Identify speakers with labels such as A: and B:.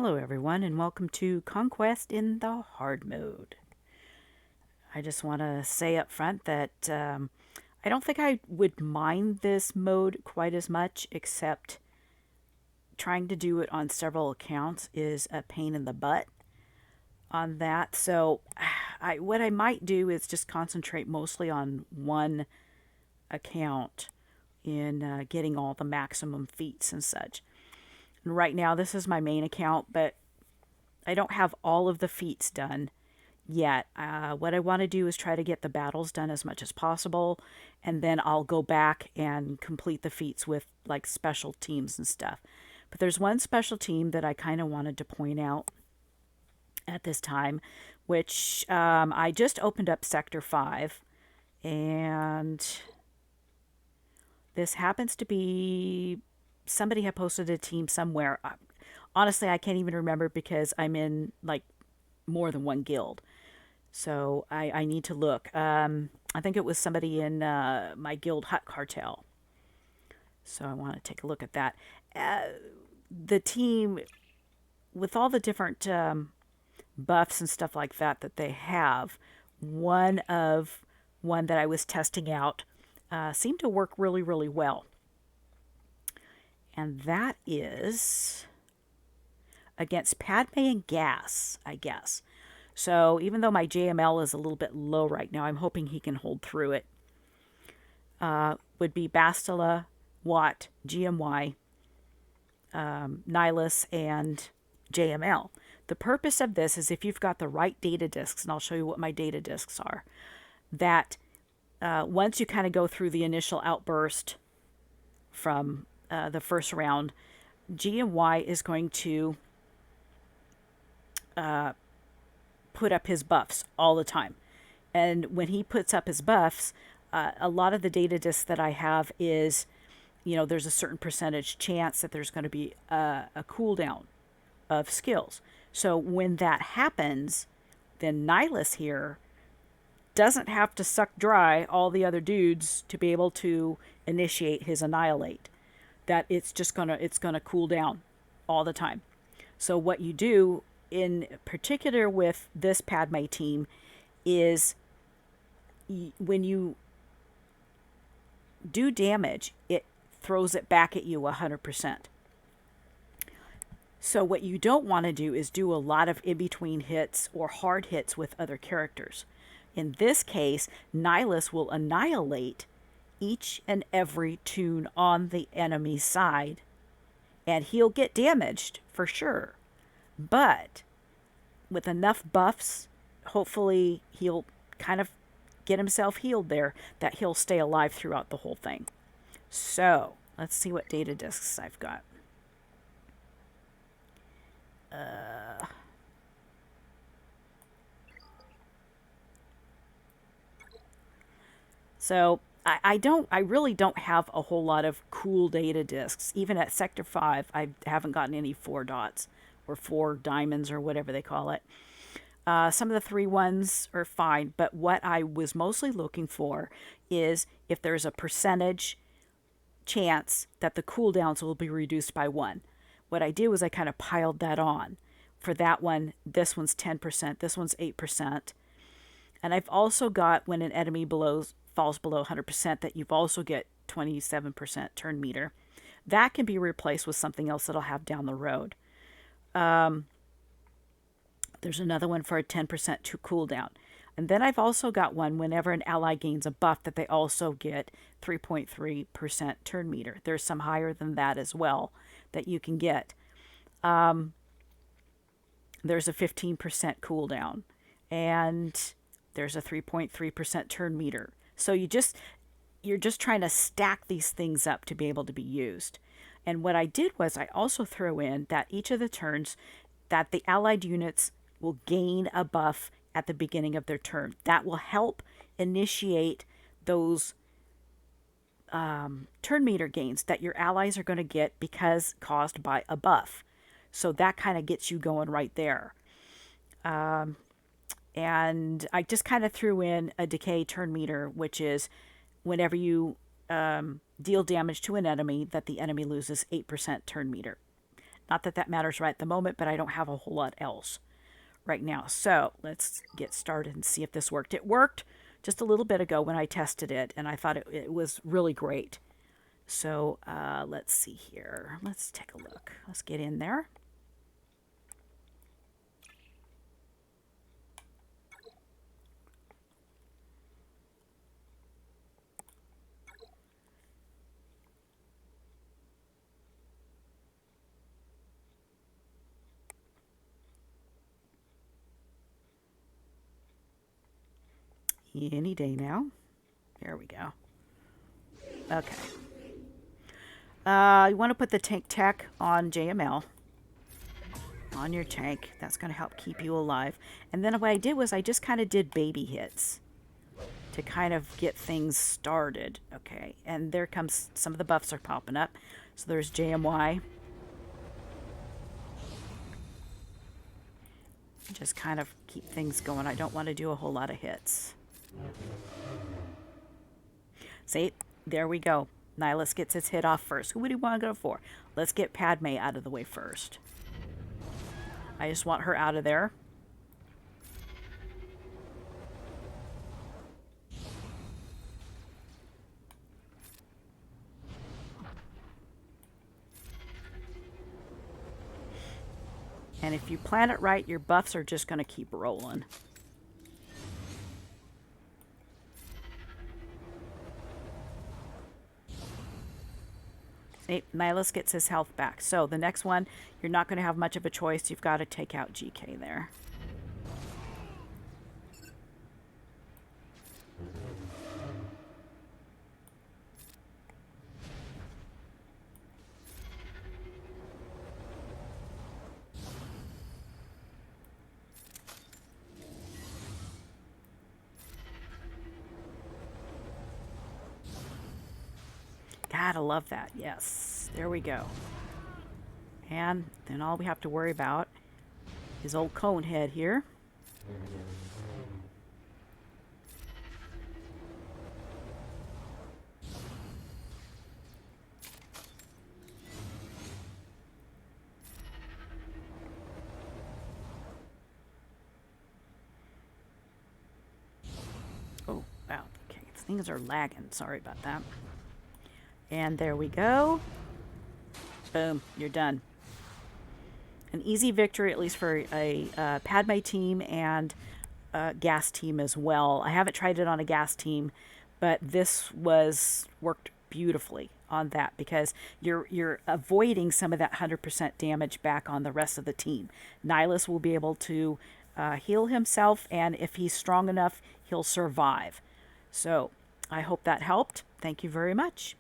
A: Hello everyone and welcome to Conquest in the hard mode. I just want to say up front that I don't think I would mind this mode quite as much, except trying to do it on several accounts is a pain in the butt on that. So what I might do is just concentrate mostly on one account in getting all the maximum feats and such. And right now this is my main account, but I don't have all of the feats done yet. What I want to do is try to get the battles done as much as possible, and then I'll go back and complete the feats with like special teams and stuff. But there's one special team that I kind of wanted to point out at this time, which I just opened up Sector 5, and this happens to be somebody had posted a team somewhere. Honestly, I can't even remember because I'm in like more than one guild. So I need to look. I think it was somebody in my guild Hut Cartel. So I want to take a look at that. The team, with all the different buffs and stuff like that that they have, one that I was testing out seemed to work really, really well. And that is against Padme and gas, I guess. So even though my JML is a little bit low right now, I'm hoping he can hold through it. Would be Bastila, Watt, GMY, Nihilus, and JML. The purpose of this is if you've got the right data disks, and I'll show you what my data disks are, that once you kind of go through the initial outburst from the first round, GMY is going to put up his buffs all the time. And when he puts up his buffs, a lot of the data disks that I have is, there's a certain percentage chance that there's going to be a cooldown of skills. So when that happens, then Nihilus here doesn't have to suck dry all the other dudes to be able to initiate his annihilate. That it's gonna cool down all the time. So what you do in particular with this Padme team is when you do damage, it throws it back at you 100%. So what you don't want to do is do a lot of in-between hits or hard hits with other characters. In this case, Nihilus will annihilate each and every toon on the enemy side, and he'll get damaged for sure. But with enough buffs, hopefully he'll kind of get himself healed there, that he'll stay alive throughout the whole thing. So let's see what data disks I've got. So I really don't have a whole lot of cool data disks. Even at Sector 5, I haven't gotten any 4 dots or 4 diamonds or whatever they call it. Some of the 3 ones are fine, but what I was mostly looking for is if there's a percentage chance that the cooldowns will be reduced by 1. What I did was I kind of piled that on. For that one, this one's 10%, this one's 8%. And I've also got when an enemy falls below 100%, that you've also get 27% turn meter. That can be replaced with something else that I'll have down the road. There's another one for a 10% to cooldown. And then I've also got one whenever an ally gains a buff that they also get 3.3% turn meter. There's some higher than that as well that you can get. There's a 15% cooldown, and there's a 3.3% turn meter. So you're just trying to stack these things up to be able to be used. And what I did was I also threw in that each of the turns that the allied units will gain a buff at the beginning of their turn. That will help initiate those turn meter gains that your allies are going to get because caused by a buff. So that kind of gets you going right there. And I just kind of threw in a decay turn meter, which is whenever you deal damage to an enemy, that the enemy loses 8% turn meter. Not that that matters right at the moment, but I don't have a whole lot else right now. So let's get started and see if this worked. It worked just a little bit ago when I tested it, and I thought it was really great. So let's see here. Let's take a look. Let's get in there. Any day now. There we go. Okay. You want to put the tank tech on JML. On your tank. That's going to help keep you alive. And then what I did was I just kind of did baby hits to kind of get things started. Okay. And there comes, some of the buffs are popping up. So there's JMY. Just kind of keep things going. I don't want to do a whole lot of hits. See, there we go. Nihilus gets its hit off first. Who would he want to go for? Let's get Padme out of the way first. I just want her out of there. And if you plan it right, your buffs are just going to keep rolling. Nihilus gets his health back. So the next one, you're not going to have much of a choice. You've got to take out GK there. Gotta love that. Yes. There we go. And then all we have to worry about is old Conehead here. Oh, wow. Okay. Things are lagging. Sorry about that. And there we go. Boom, you're done. An easy victory, at least for a Padme team and gas team as well. I haven't tried it on a gas team, but this worked beautifully on that because you're avoiding some of that 100% damage back on the rest of the team. Nihilus will be able to heal himself, and if he's strong enough, he'll survive. So I hope that helped. Thank you very much.